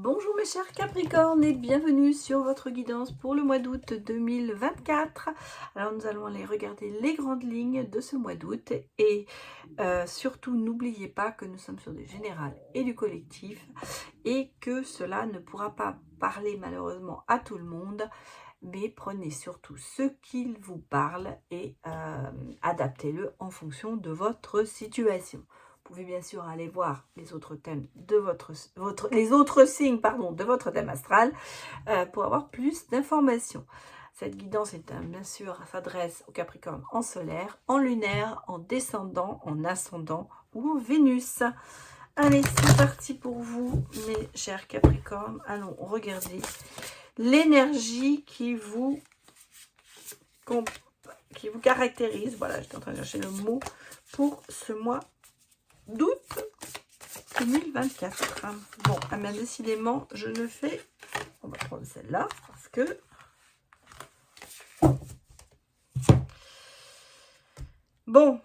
Bonjour mes chers Capricornes et bienvenue sur votre guidance pour le mois d'août 2024. Alors nous allons aller regarder les grandes lignes de ce mois d'août et surtout n'oubliez pas que nous sommes sur du général et du collectif et que cela ne pourra pas parler malheureusement à tout le monde, mais prenez surtout ce qu'il vous parle et adaptez-le en fonction de votre situation. Vous pouvez bien sûr aller voir les autres thèmes de les autres signes pardon, de votre thème astral pour avoir plus d'informations. Cette guidance bien sûr s'adresse aux Capricornes en solaire, en lunaire, en descendant, en ascendant ou en Vénus. Allez, c'est parti pour vous, mes chers Capricornes. Allons regarder l'énergie qui vous caractérise. Voilà, j'étais en train de chercher le mot pour ce mois d'août 2024. Bon, bien décidément, je ne fais... On va prendre celle-là, parce que... Bon,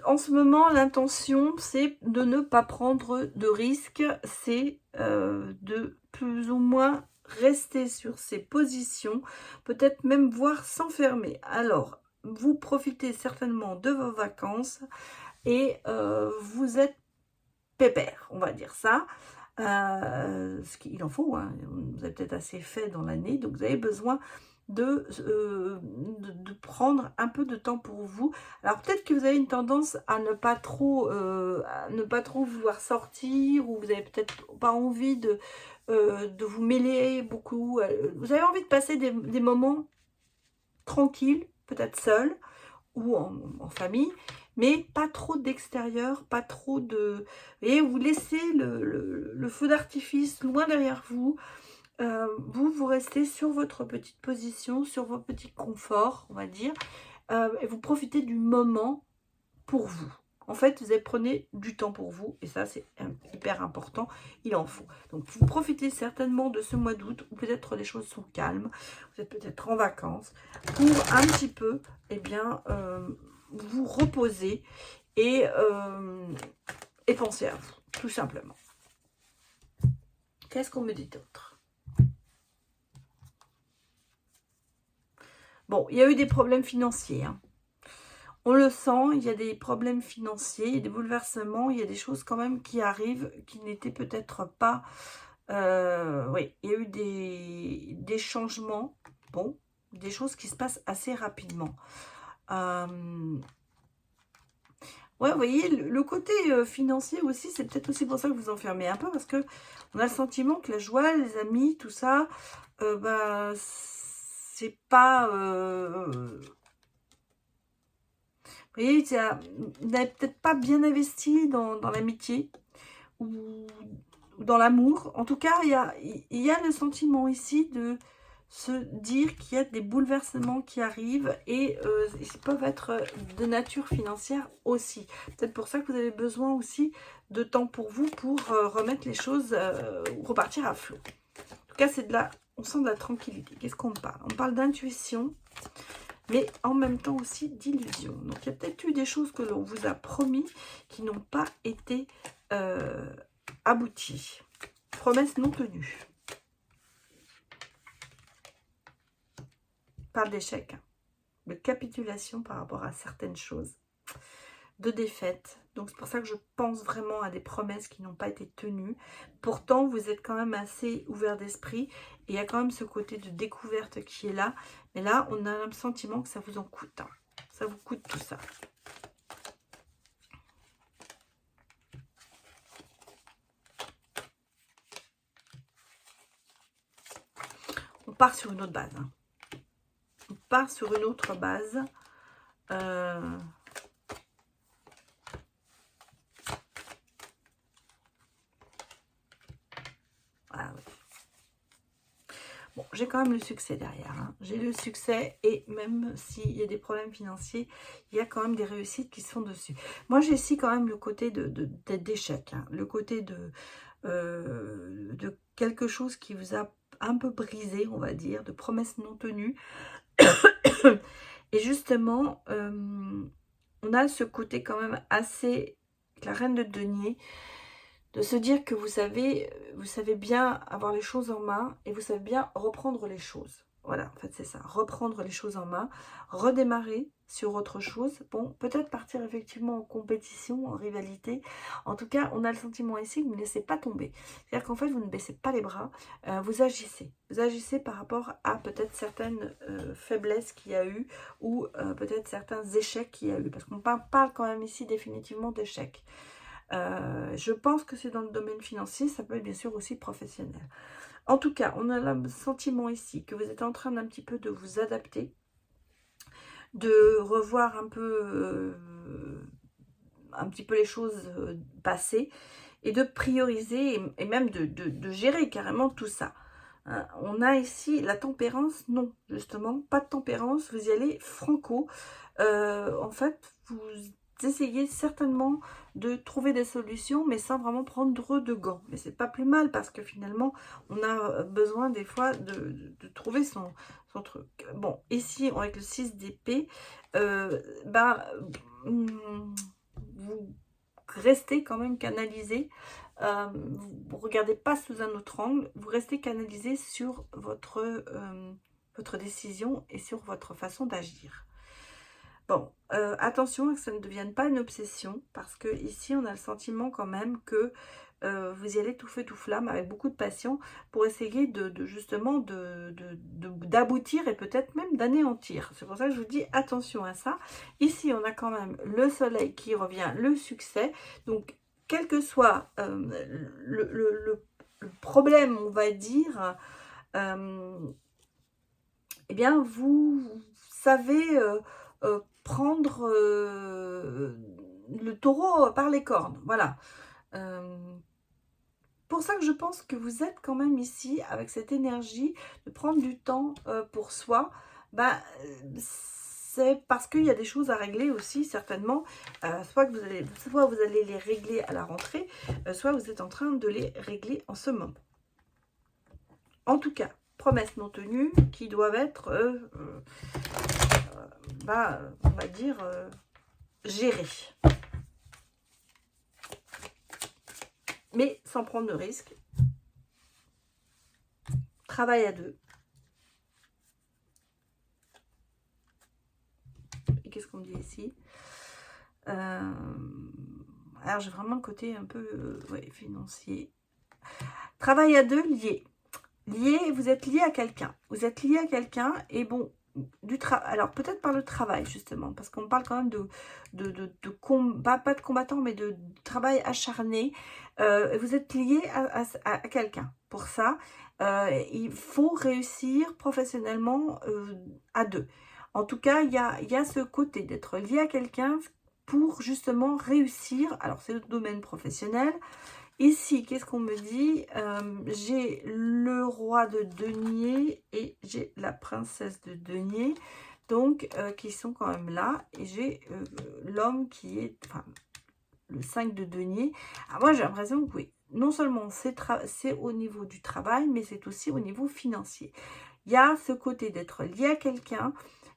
en ce moment, l'intention, c'est de ne pas prendre de risques, c'est de plus ou moins rester sur ses positions, peut-être même voir s'enfermer. Alors, vous profitez certainement de vos vacances, et vous êtes pépère, on va dire ça. Ce qu'il en faut, hein. Vous avez peut-être assez fait dans l'année, donc vous avez besoin de prendre un peu de temps pour vous. Alors peut-être que vous avez une tendance à ne pas trop vouloir sortir, ou vous avez peut-être pas envie de vous mêler beaucoup. Vous avez envie de passer des moments tranquilles, peut-être seul ou en famille, mais pas trop d'extérieur, pas trop de... Et vous laissez le feu d'artifice loin derrière vous. Vous restez sur votre petite position, sur vos petits conforts, on va dire, et vous profitez du moment pour vous. En fait, vous prenez du temps pour vous, et ça, c'est hyper important, il en faut. Donc, vous profitez certainement de ce mois d'août, où peut-être les choses sont calmes, vous êtes peut-être en vacances, pour un petit peu, eh bien, vous reposer et penser à vous, tout simplement. Qu'est-ce qu'on me dit d'autre? Bon, il y a eu des problèmes financiers, hein. On le sent, il y a des problèmes financiers, des bouleversements, il y a des choses quand même qui arrivent qui n'étaient peut-être pas... oui, il y a eu des changements, bon, des choses qui se passent assez rapidement. Ouais, vous voyez, le côté financier aussi, c'est peut-être aussi pour ça que vous enfermez un peu, parce que on a le sentiment que la joie, les amis, tout ça, c'est pas... vous voyez, vous n'avez peut-être pas bien investi dans l'amitié ou dans l'amour. En tout cas, il y a le sentiment ici de se dire qu'il y a des bouleversements qui arrivent et ils peuvent être de nature financière aussi. Peut-être pour ça que vous avez besoin aussi de temps pour vous pour remettre les choses, repartir à flot. En tout cas, on sent de la tranquillité. Qu'est-ce qu'on parle? On parle d'intuition, mais en même temps aussi d'illusion. Donc, il y a peut-être eu des choses que l'on vous a promis qui n'ont pas été abouties. Promesses non tenues. Parle d'échec, hein, de capitulation par rapport à certaines choses, de défaite. Donc, c'est pour ça que je pense vraiment à des promesses qui n'ont pas été tenues. Pourtant, vous êtes quand même assez ouvert d'esprit. Et il y a quand même ce côté de découverte qui est là. Mais là, on a le sentiment que ça vous en coûte, hein. Ça vous coûte tout ça. On part sur une autre base, hein. On part sur une autre base. Ah oui. Bon, j'ai quand même le succès derrière, hein. J'ai le succès, et même s'il y a des problèmes financiers, il y a quand même des réussites qui se font dessus. Moi, j'ai ici quand même le côté d'échec, hein. Le côté de quelque chose qui vous a un peu brisé, on va dire, de promesses non tenues. Et justement, on a ce côté quand même assez, la reine de denier, de se dire que vous savez bien avoir les choses en main et vous savez bien reprendre les choses. Voilà, en fait, c'est ça. Reprendre les choses en main, redémarrer sur autre chose. Bon, peut-être partir effectivement en compétition, en rivalité. En tout cas, on a le sentiment ici que vous ne laissez pas tomber. C'est-à-dire qu'en fait, vous ne baissez pas les bras, vous agissez. Vous agissez par rapport à peut-être certaines faiblesses qu'il y a eu ou peut-être certains échecs qu'il y a eu. Parce qu'on parle quand même ici définitivement d'échecs. Je pense que c'est dans le domaine financier, ça peut être bien sûr aussi professionnel. En tout cas, on a le sentiment ici que vous êtes en train d'un petit peu de vous adapter, de revoir un petit peu les choses passées et de prioriser et même de gérer carrément tout ça. Hein, on a ici la tempérance, non, justement, pas de tempérance, vous y allez franco. En fait, vous essayez certainement de trouver des solutions, mais sans vraiment prendre de gants. Mais c'est pas plus mal, parce que finalement, on a besoin des fois de trouver son truc. Bon, ici, avec le 6 d'épée, vous restez quand même canalisé. Vous ne regardez pas sous un autre angle, vous restez canalisé sur votre décision et sur votre façon d'agir. Bon, attention à que ça ne devienne pas une obsession, parce que ici on a le sentiment quand même que vous y allez tout feu tout flamme avec beaucoup de passion pour essayer justement d'aboutir et peut-être même d'anéantir. C'est pour ça que je vous dis attention à ça. Ici on a quand même le soleil qui revient, le succès. Donc quel que soit le problème, on va dire, eh bien vous savez prendre le taureau par les cornes. Voilà. Pour ça que je pense que vous êtes quand même ici avec cette énergie de prendre du temps pour soi. C'est parce qu'il y a des choses à régler aussi, certainement. Soit vous allez les régler à la rentrée, soit vous êtes en train de les régler en ce moment. En tout cas, promesses non tenues qui doivent être, on va dire, gérées. Mais sans prendre de risques. Travail à deux. Et qu'est-ce qu'on me dit ici? Alors, j'ai vraiment le côté un peu financier. Travail à deux, lié. Lié, vous êtes lié à quelqu'un. Vous êtes lié à quelqu'un et bon, alors peut-être par le travail justement, parce qu'on parle quand même de combat, pas de combattant, mais de travail acharné. Vous êtes lié à quelqu'un. Pour ça, il faut réussir professionnellement à deux. En tout cas, il y a ce côté d'être lié à quelqu'un pour justement réussir. Alors c'est le domaine professionnel. Ici, qu'est-ce qu'on me dit? J'ai le roi de denier et j'ai la princesse de denier, donc qui sont quand même là. Et j'ai l'homme qui est, enfin, le 5 de denier. Alors moi, j'ai l'impression que oui, non seulement c'est au niveau du travail, mais c'est aussi au niveau financier. Il y a ce côté d'être lié à quelqu'un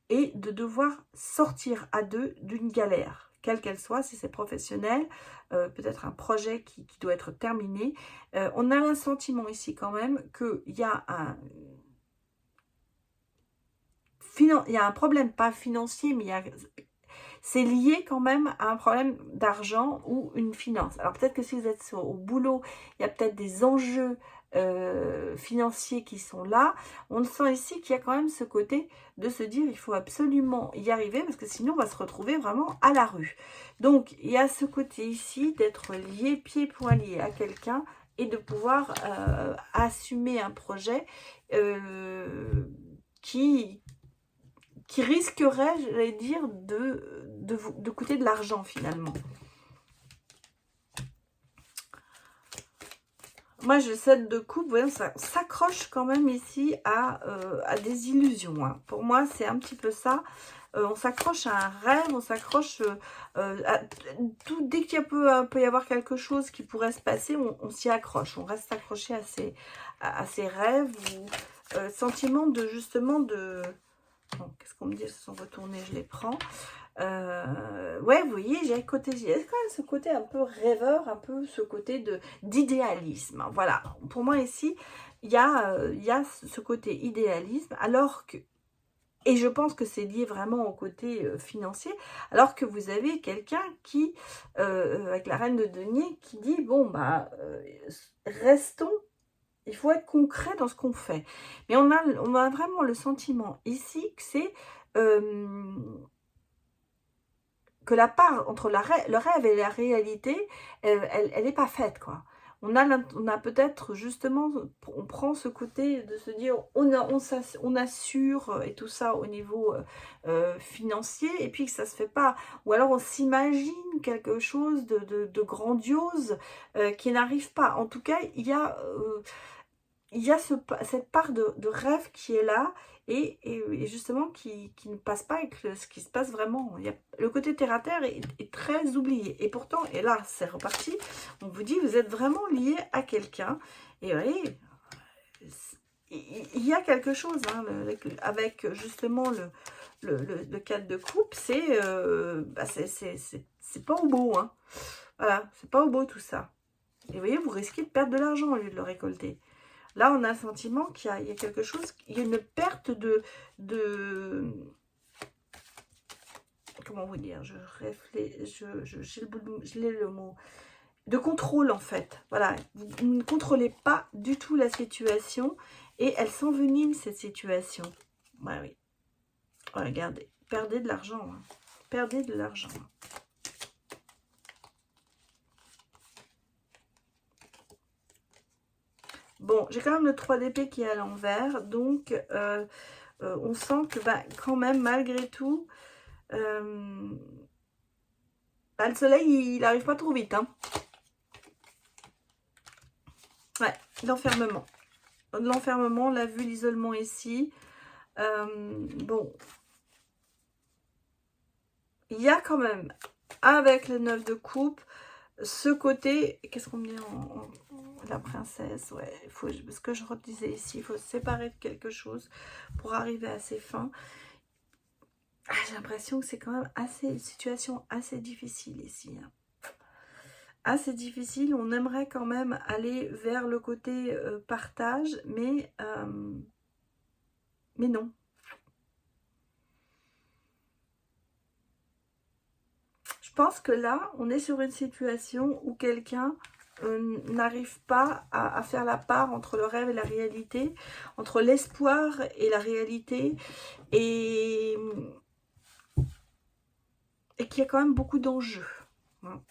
et de devoir sortir à deux d'une galère, quelle qu'elle soit, si c'est professionnel, peut-être un projet qui doit être terminé. On a un sentiment ici quand même qu'il y a un problème, pas financier, mais c'est lié quand même à un problème d'argent ou une finance. Alors peut-être que si vous êtes au boulot, il y a peut-être des enjeux financiers qui sont là. On sent ici qu'il y a quand même ce côté de se dire il faut absolument y arriver, parce que sinon on va se retrouver vraiment à la rue. Donc il y a ce côté ici d'être lié, pied-point lié à quelqu'un et de pouvoir assumer un projet qui risquerait, j'allais dire, de coûter de l'argent finalement. Moi, je 7 de coupe, voyons, ça s'accroche quand même ici à des illusions. Hein. Pour moi, c'est un petit peu ça. On s'accroche à un rêve, on s'accroche à tout. Dès qu'il peut y avoir quelque chose qui pourrait se passer, on s'y accroche. On reste accroché à ces rêves ou sentiment de justement de... Bon, qu'est-ce qu'on me dit? Ils se sont retournés, je les prends. Ouais, vous voyez, j'ai quand même ce côté un peu rêveur, un peu ce côté d'idéalisme. Voilà, pour moi ici, il y a ce côté idéalisme, alors que, et je pense que c'est lié vraiment au côté financier, alors que vous avez quelqu'un qui, avec la reine de denier, qui dit, bon, bah, restons, il faut être concret dans ce qu'on fait. Mais on a vraiment le sentiment ici que c'est... que la part entre le rêve et la réalité, elle n'est pas faite, quoi. On a peut-être justement, on prend ce côté de se dire, on assure et tout ça au niveau financier, et puis que ça se fait pas. Ou alors on s'imagine quelque chose de grandiose qui n'arrive pas. En tout cas, il y a cette part de rêve qui est là et justement qui ne passe pas avec ce qui se passe vraiment. Le côté terre-à-terre est très oublié. Et pourtant, et là, c'est reparti, on vous dit, vous êtes vraiment lié à quelqu'un. Et vous voyez, il y a quelque chose hein, avec justement le cadre de coupe, bah c'est pas au beau. Hein. Voilà, c'est pas au beau tout ça. Et vous voyez, vous risquez de perdre de l'argent au lieu de le récolter. Là, on a le sentiment qu'il y a quelque chose, il y a une perte comment vous dire, je réfléchis, j'ai le mot, de contrôle en fait. Voilà, vous ne contrôlez pas du tout la situation et elle s'envenime cette situation. Ouais, oui. Regardez, perdez de l'argent. Hein. Perdez de l'argent. Bon, j'ai quand même le 3 d'épée qui est à l'envers, donc on sent que bah, quand même, malgré tout, bah, le soleil, il n'arrive pas trop vite. Hein. Ouais, l'enfermement. L'enfermement, on l'a vu, l'isolement ici. Bon, il y a quand même, avec le 9 de coupe, ce côté, qu'est-ce qu'on me dit en la princesse, ouais, ce que je redisais ici, il faut se séparer de quelque chose pour arriver à ses fins. Ah, j'ai l'impression que c'est quand même une situation assez difficile ici. Hein. Assez difficile, on aimerait quand même aller vers le côté partage, mais non. Je pense que là, on est sur une situation où quelqu'un n'arrive pas à faire la part entre le rêve et la réalité, entre l'espoir et la réalité, et qu'il y a quand même beaucoup d'enjeux.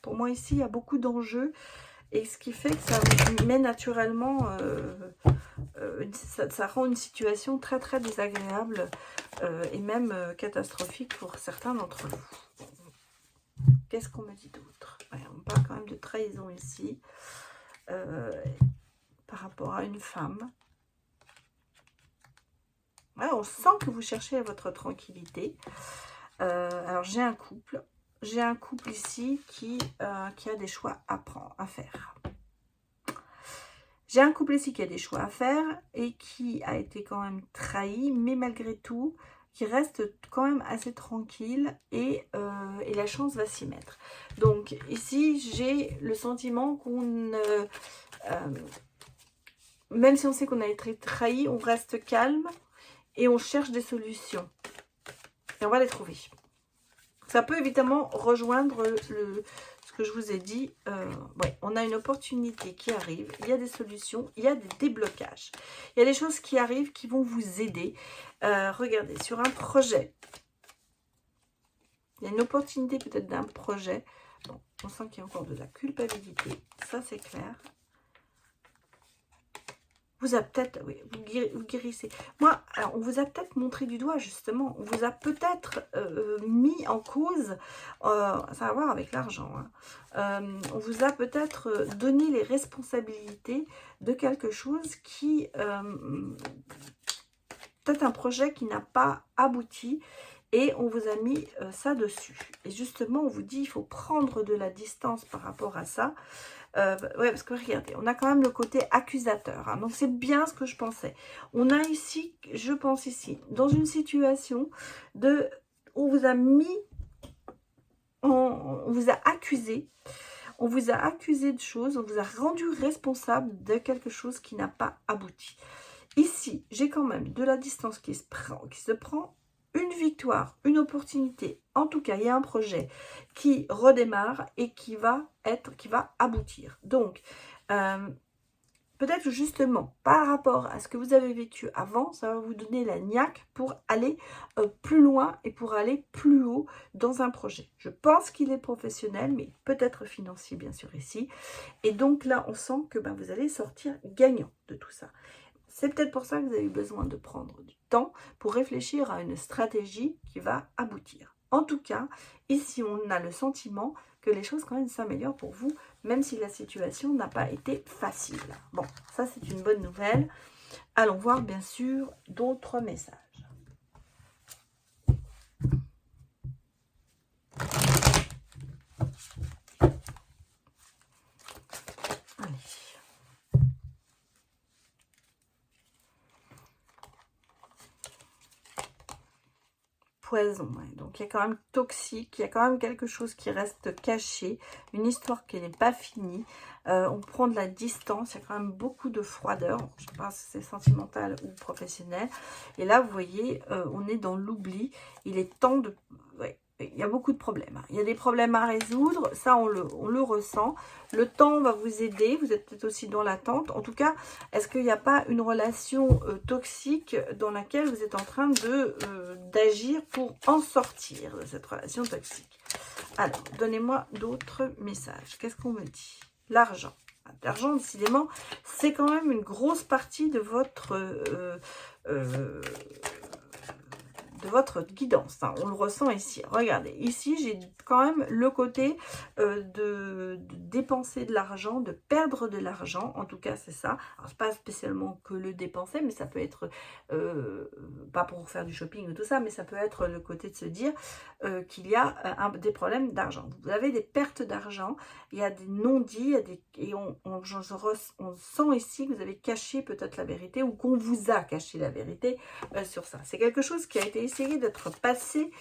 Pour moi ici, il y a beaucoup d'enjeux, et ce qui fait que ça met naturellement, ça rend une situation très très désagréable et même catastrophique pour certains d'entre vous. Qu'est-ce qu'on me dit d'autre? Ouais, on parle quand même de trahison ici, par rapport à une femme. Ouais, on sent que vous cherchez votre tranquillité. Alors j'ai un couple. J'ai un couple ici qui a des choix à faire. J'ai un couple ici qui a des choix à faire et qui a été quand même trahi, mais malgré tout, qui reste quand même assez tranquille et la chance va s'y mettre. Donc ici, j'ai le sentiment qu'on, même si on sait qu'on a été trahi, on reste calme et on cherche des solutions. Et on va les trouver. Ça peut évidemment rejoindre ce que je vous ai dit. Ouais, on a une opportunité qui arrive, il y a des solutions, il y a des déblocages. Il y a des choses qui arrivent qui vont vous aider. Regardez, sur un projet, il y a une opportunité peut-être d'un projet. Bon, on sent qu'il y a encore de la culpabilité, ça c'est clair. Vous a peut-être, oui, vous guérissez. Moi, alors, on vous a peut-être montré du doigt, justement. On vous a peut-être mis en cause, ça a à voir avec l'argent. Hein. On vous a peut-être donné les responsabilités de quelque chose qui, peut-être un projet qui n'a pas abouti. Et on vous a mis ça dessus. Et justement, on vous dit, il faut prendre de la distance par rapport à ça. Ouais, parce que regardez, on a quand même le côté accusateur. Hein, donc, c'est bien ce que je pensais. On a ici, je pense ici, dans une situation où on vous a mis on vous a accusé. On vous a accusé de choses, on vous a rendu responsable de quelque chose qui n'a pas abouti. Ici, j'ai quand même de la distance qui se prend, une victoire, une opportunité. En tout cas, il y a un projet qui redémarre et qui va aboutir. Donc, peut-être justement, par rapport à ce que vous avez vécu avant, ça va vous donner la niaque pour aller plus loin et pour aller plus haut dans un projet. Je pense qu'il est professionnel, mais peut-être financier, bien sûr, ici. Et donc là, on sent que vous allez sortir gagnant de tout ça. C'est peut-être pour ça que vous avez besoin de prendre du temps pour réfléchir à une stratégie qui va aboutir. En tout cas, ici, on a le sentiment que les choses quand même s'améliorent pour vous, même si la situation n'a pas été facile. Bon, ça c'est une bonne nouvelle. Allons voir bien sûr d'autres messages. Allez. Poison, ouais. Donc il y a quand même toxique, il y a quand même quelque chose qui reste caché, une histoire qui n'est pas finie. On prend de la distance, il y a quand même beaucoup de froideur, je ne sais pas si c'est sentimental ou professionnel. Et là, vous voyez, on est dans l'oubli. Il est temps de... Ouais, il y a beaucoup de problèmes. Il y a des problèmes à résoudre, ça on le ressent. Le temps va vous aider, vous êtes peut-être aussi dans l'attente. En tout cas, est-ce qu'il n'y a pas une relation toxique dans laquelle vous êtes en train d'agir pour en sortir de cette relation toxique? Alors, donnez-moi d'autres messages. Qu'est-ce qu'on me dit? L'argent. L'argent, décidément, c'est quand même une grosse partie de votre guidance, hein. On le ressent ici. Regardez, ici j'ai quand même le côté de dépenser de l'argent, de perdre de l'argent, en tout cas c'est ça. Alors c'est pas spécialement que le dépenser, mais ça peut être pas pour faire du shopping ou tout ça, mais ça peut être le côté de se dire qu'il y a des problèmes d'argent. Vous avez des pertes d'argent, il y a des non-dits, et on sent ici que vous avez caché peut-être la vérité, ou qu'on vous a caché la vérité sur ça. C'est quelque chose qui a été essayé d'être passé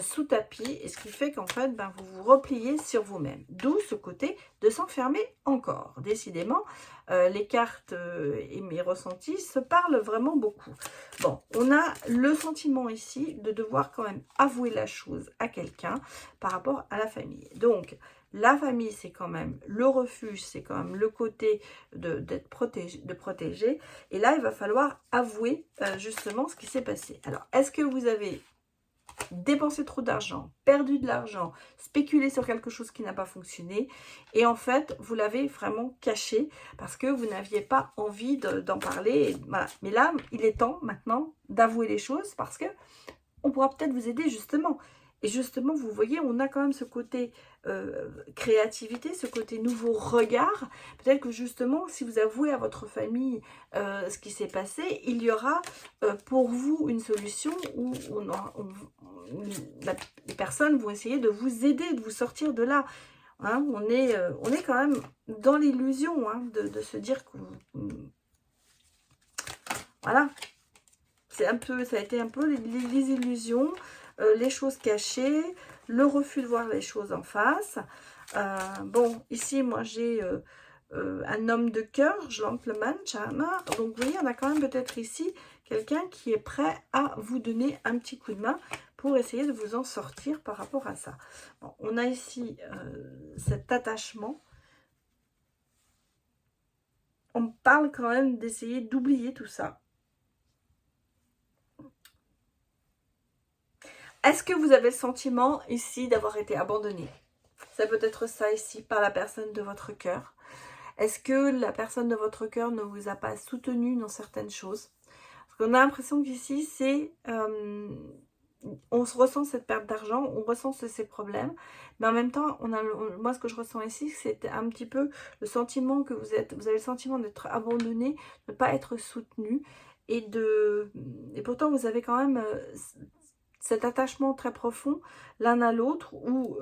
sous tapis, et ce qui fait qu'en fait, vous vous repliez sur vous-même. D'où ce côté de s'enfermer encore. Décidément, les cartes et mes ressentis se parlent vraiment beaucoup. Bon, on a le sentiment ici de devoir quand même avouer la chose à quelqu'un par rapport à la famille. Donc, la famille, c'est quand même le refuge, c'est quand même le côté d'être protégé, de protéger. Et là, il va falloir avouer justement ce qui s'est passé. Alors, est-ce que vous avez dépensé trop d'argent, perdu de l'argent, spéculé sur quelque chose qui n'a pas fonctionné, et en fait, vous l'avez vraiment caché parce que vous n'aviez pas envie d'en parler. Et voilà. Mais là, il est temps maintenant d'avouer les choses parce que on pourra peut-être vous aider justement. Et justement, vous voyez, on a quand même ce côté créativité, ce côté nouveau regard. Peut-être que justement, si vous avouez à votre famille ce qui s'est passé, il y aura pour vous une solution où les personnes vont essayer de vous aider, de vous sortir de là. Hein, on est quand même dans l'illusion de se dire que voilà, ça a été un peu les illusions, les choses cachées, le refus de voir les choses en face. Bon, ici, moi, j'ai un homme de cœur, gentleman, charmer. Donc, vous voyez, on a quand même peut-être ici quelqu'un qui est prêt à vous donner un petit coup de main pour essayer de vous en sortir par rapport à ça. Bon, on a ici cet attachement. On parle quand même d'essayer d'oublier tout ça. Est-ce que vous avez le sentiment ici d'avoir été abandonné? C'est peut-être ça ici par la personne de votre cœur. Est-ce que la personne de votre cœur ne vous a pas soutenu dans certaines choses? Parce qu'on a l'impression qu'ici, c'est... on se ressent cette perte d'argent, on ressent ces problèmes, mais en même temps, moi ce que je ressens ici, c'est un petit peu le sentiment que vous avez le sentiment d'être abandonné, de ne pas être soutenu, et pourtant vous avez quand même cet attachement très profond l'un à l'autre, où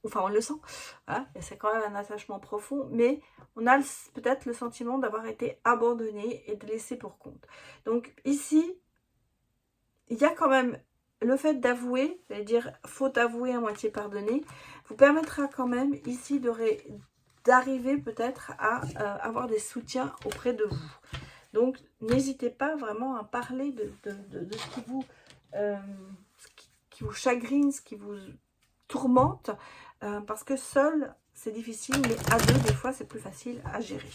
enfin on le sent, hein, c'est quand même un attachement profond, mais on a peut-être le sentiment d'avoir été abandonné et de laissé pour compte. Donc ici, il y a quand même le fait d'avouer, c'est-à-dire faute avouée à moitié pardonnée, vous permettra quand même ici d'arriver peut-être à avoir des soutiens auprès de vous. Donc, n'hésitez pas vraiment à parler de ce qui vous chagrine, ce qui vous tourmente, parce que seul, c'est difficile, mais à deux, des fois, c'est plus facile à gérer.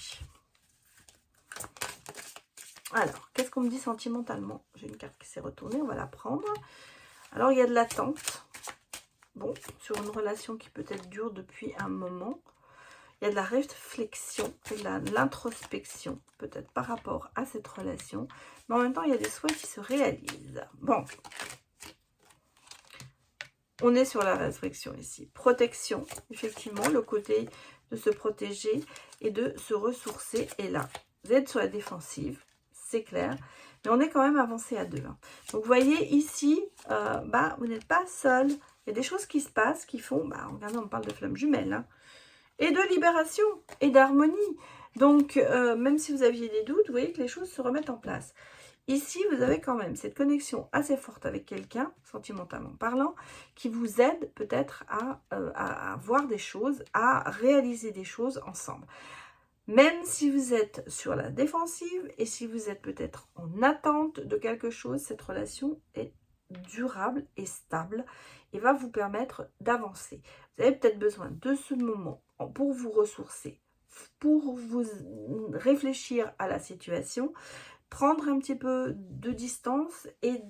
Alors, qu'est-ce qu'on me dit sentimentalement? J'ai une carte qui s'est retournée, on va la prendre. Alors, il y a de l'attente. Bon, sur une relation qui peut-être dure depuis un moment. Il y a de la réflexion, de l'introspection, peut-être par rapport à cette relation. Mais en même temps, il y a des souhaits qui se réalisent. Bon. On est sur la réflexion ici. Protection, effectivement, le côté de se protéger et de se ressourcer est là. Vous êtes sur la défensive, c'est clair. Mais on est quand même avancé à deux. Hein. Donc, vous voyez ici, vous n'êtes pas seul. Il y a des choses qui se passent qui font... regardez, on parle de flammes jumelles. Hein, et de libération et d'harmonie. Donc, même si vous aviez des doutes, vous voyez que les choses se remettent en place. Ici, vous avez quand même cette connexion assez forte avec quelqu'un, sentimentalement parlant, qui vous aide peut-être à voir des choses, à réaliser des choses ensemble. Même si vous êtes sur la défensive et si vous êtes peut-être en attente de quelque chose, cette relation est durable et stable et va vous permettre d'avancer. Vous avez peut-être besoin de ce moment pour vous ressourcer, pour vous réfléchir à la situation, prendre un petit peu de distance et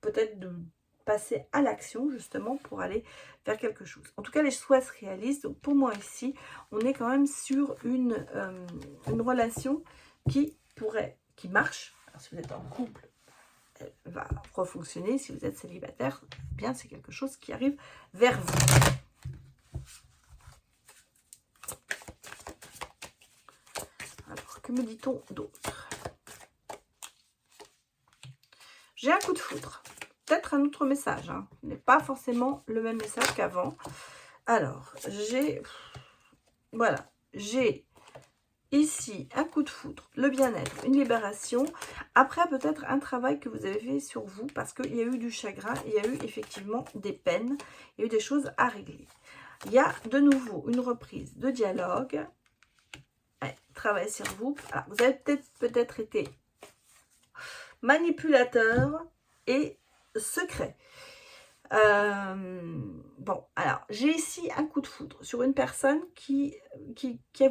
peut-être de passer à l'action justement pour aller faire quelque chose. En tout cas, les choix se réalisent. Donc pour moi ici, on est quand même sur une relation qui marche. Alors, si vous êtes en couple, elle va refonctionner. Si vous êtes célibataire, eh bien c'est quelque chose qui arrive vers vous. Alors, que me dit-on d'autre? J'ai un coup de foudre. Peut-être un autre message. Hein. Ce n'est pas forcément le même message qu'avant. Alors, j'ai ici un coup de foudre, le bien-être, une libération. Après, peut-être un travail que vous avez fait sur vous parce qu'il y a eu du chagrin, il y a eu effectivement des peines, il y a eu des choses à régler. Il y a de nouveau une reprise de dialogue. Ouais, travail sur vous. Alors, vous avez peut-être été manipulateur et secret. Bon, alors, j'ai ici un coup de foudre sur une personne qui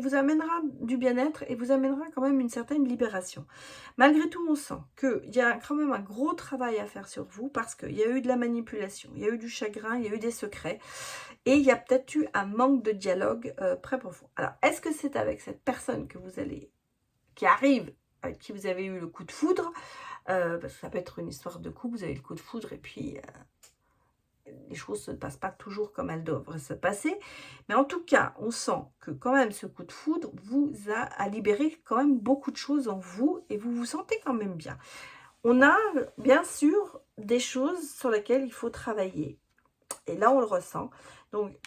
vous amènera du bien-être et vous amènera quand même une certaine libération. Malgré tout, on sent qu'il y a quand même un gros travail à faire sur vous parce qu'il y a eu de la manipulation, il y a eu du chagrin, il y a eu des secrets et il y a peut-être eu un manque de dialogue très profond. Alors, est-ce que c'est avec cette personne qui arrive, avec qui vous avez eu le coup de foudre? Parce que ça peut être une histoire de couple, vous avez le coup de foudre et puis les choses ne se passent pas toujours comme elles devraient se passer. Mais en tout cas, on sent que quand même ce coup de foudre vous a libéré quand même beaucoup de choses en vous et vous vous sentez quand même bien. On a bien sûr des choses sur lesquelles il faut travailler. Et là, on le ressent. Donc,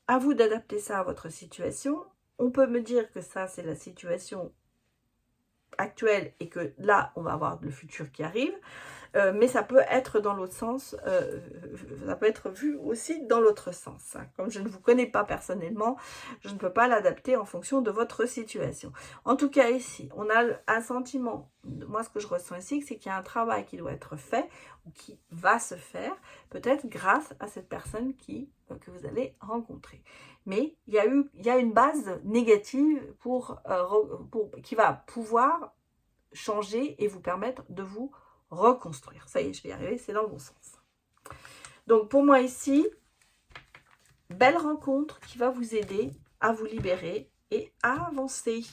à vous d'adapter ça à votre situation. On peut me dire que ça, c'est la situation actuelle et que là, on va avoir le futur qui arrive. Mais ça peut être dans l'autre sens, ça peut être vu aussi dans l'autre sens. Hein. Comme je ne vous connais pas personnellement, je ne peux pas l'adapter en fonction de votre situation. En tout cas ici, on a un sentiment, moi ce que je ressens ici, c'est qu'il y a un travail qui doit être fait, ou qui va se faire, peut-être grâce à cette personne que vous allez rencontrer. Mais il y a une base négative qui va pouvoir changer et vous permettre de vous reconstruire. Ça y est, je vais y arriver, c'est dans le bon sens. Donc pour moi ici, belle rencontre qui va vous aider à vous libérer et à avancer.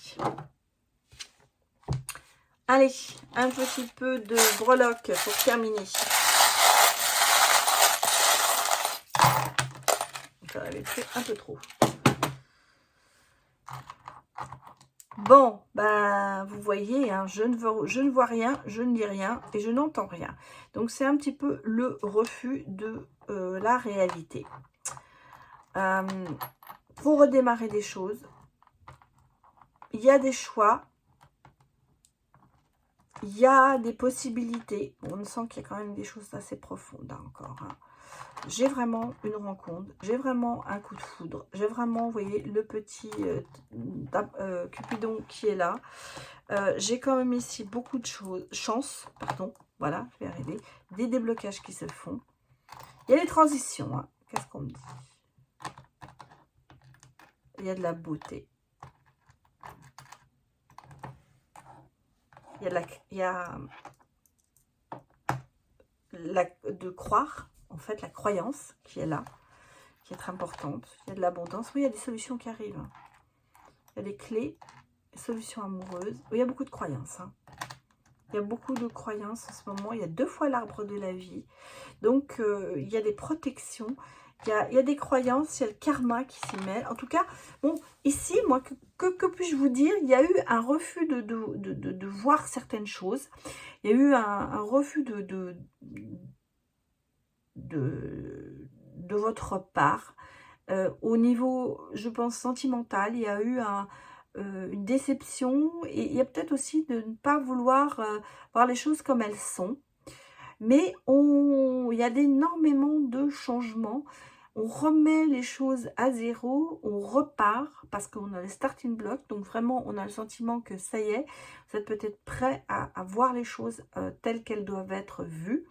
Allez, un petit peu de breloque pour terminer. Ça avait fait un peu trop. Bon, vous voyez, hein, je ne vois rien, je ne lis rien et je n'entends rien. Donc, c'est un petit peu le refus de la réalité. Pour redémarrer des choses, il y a des choix il y a des possibilités. On sent qu'il y a quand même des choses assez profondes hein, encore. Hein. J'ai vraiment une rencontre, j'ai vraiment un coup de foudre, j'ai vraiment, vous voyez, le petit Cupidon qui est là. J'ai quand même ici beaucoup de choses, chance, pardon, voilà, je vais y arriver, des déblocages qui se font. Il y a des transitions, hein. Qu'est-ce qu'on me dit? Il y a de la beauté. Il y a de croire, en fait, la croyance qui est là, qui est très importante. Il y a de l'abondance. Oui, il y a des solutions qui arrivent. Il y a des clés, des solutions amoureuses. Oui, il y a beaucoup de croyances. Hein. Il y a beaucoup de croyances en ce moment. Il y a 2 fois l'arbre de la vie. Donc, il y a des protections. Il y a des croyances, il y a le karma qui s'y mêle. En tout cas, bon, ici, moi, que puis-je vous dire? Il y a eu un refus de voir certaines choses. Il y a eu un refus de votre part. Au niveau, je pense, sentimental, il y a eu une déception. Et il y a peut-être aussi de ne pas vouloir voir les choses comme elles sont. Mais il y a énormément de changements. On remet les choses à zéro, on repart parce qu'on a le starting block. Donc vraiment, on a le sentiment que ça y est, vous êtes peut-être prêt à voir les choses telles qu'elles doivent être vues.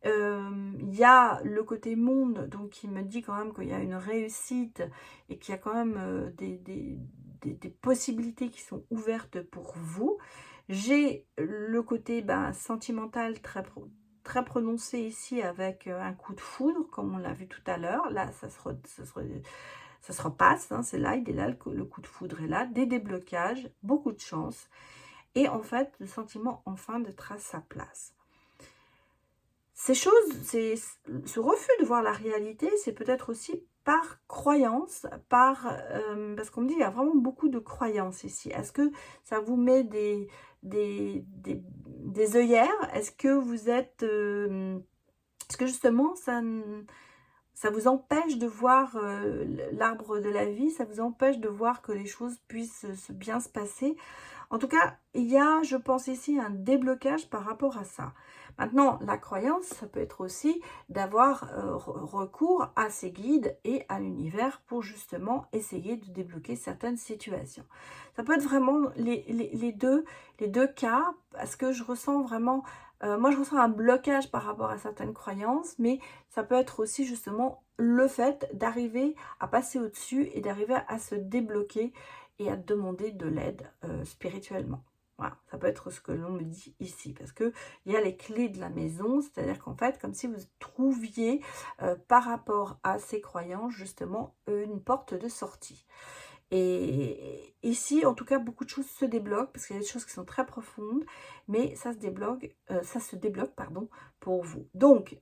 Il y a le côté monde, donc qui me dit quand même qu'il y a une réussite et qu'il y a quand même des possibilités qui sont ouvertes pour vous. J'ai le côté sentimental très prononcé ici avec un coup de foudre, comme on l'a vu tout à l'heure. Là, ça se repasse, hein, c'est là, il est là, le coup de foudre est là. Des déblocages, beaucoup de chance. Et en fait, le sentiment enfin d'être à sa place. Ces choses, ce refus de voir la réalité, c'est peut-être aussi par croyance, parce qu'on me dit qu'il y a vraiment beaucoup de croyances ici. Est-ce que ça vous met des œillères? Est-ce que vous êtes... est-ce que justement, ça vous empêche de voir l'arbre de la vie? Ça vous empêche de voir que les choses puissent bien se passer? En tout cas, il y a, je pense ici, un déblocage par rapport à ça. Maintenant, la croyance, ça peut être aussi d'avoir recours à ses guides et à l'univers pour justement essayer de débloquer certaines situations. Ça peut être vraiment les deux cas, parce que je ressens vraiment... moi, je ressens un blocage par rapport à certaines croyances, mais ça peut être aussi justement le fait d'arriver à passer au-dessus et d'arriver à se débloquer et à demander de l'aide spirituellement. Voilà, ça peut être ce que l'on me dit ici, parce qu'il y a les clés de la maison, c'est-à-dire qu'en fait, comme si vous trouviez par rapport à ces croyances, justement, une porte de sortie. Et ici, en tout cas, beaucoup de choses se débloquent, parce qu'il y a des choses qui sont très profondes, mais ça se débloque, pardon, pour vous. Donc,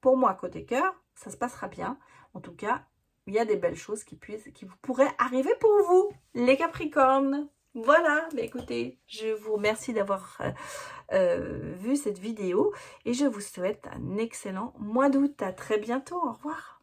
pour moi, côté cœur, ça se passera bien. En tout cas, il y a des belles choses qui pourraient arriver pour vous, les Capricornes. Voilà, mais écoutez, je vous remercie d'avoir vu cette vidéo et je vous souhaite un excellent mois d'août. À très bientôt, au revoir.